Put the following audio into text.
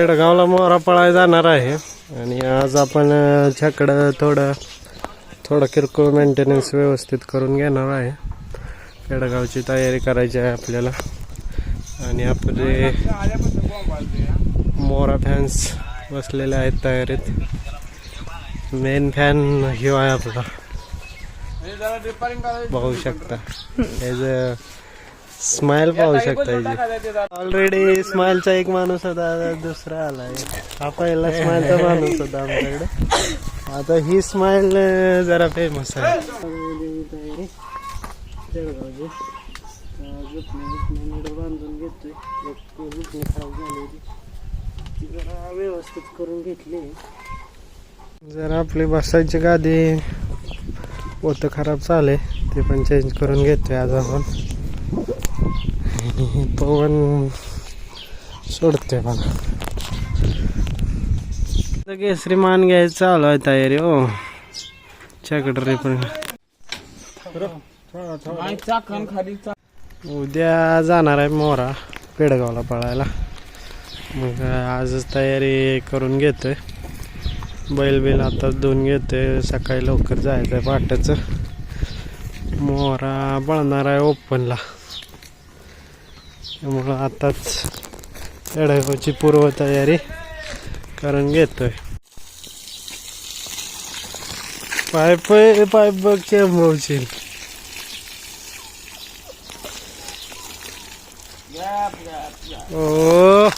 पेडगावला मोरा पळायला जाणार आहे आणि आज आपण छकडं थोडं किरकोळ मेंटेनन्स व्यवस्थित करून घेणार आहे. पेडगावची तयारी करायची आहे आपल्याला आणि आपले मोरा फॅन्स बसलेले आहेत तयारीत. मेन फॅन ह्यो आहे आपला, बघू शकता स्माइल पाहू शकता. ऑलरेडी स्माइलचा एक माणूस होता, दुसरा आलाय. हा पहिला स्माइलचा माणूस होता आमच्याकडे. आता ही स्माइल जरा फेमस आहे. बांधून घेतोय, खराब झाली ती जरा व्यवस्थित करून घेतली. जरा आपली बसायची गादी होतं खराब चाले, ते पण चेंज करून घेतोय आज आपण. पवन सोडते बघा. केसरी मान घ्यायचं चालू आहे तयारी. हो छकडे पण उद्या जाणार आहे मोरा पेडगावला पळायला. मग आजच तयारी करून घेतोय. बैल आता धुवून घेतोय. सकाळी लवकर जायचं आहे पहाटेचं. मोरा पळणार आहे ओपनला, त्यामुळं आताच पेडगावची पूर्वतयारी करून घेतोय. पाईप बघ चेंबवशील. ओ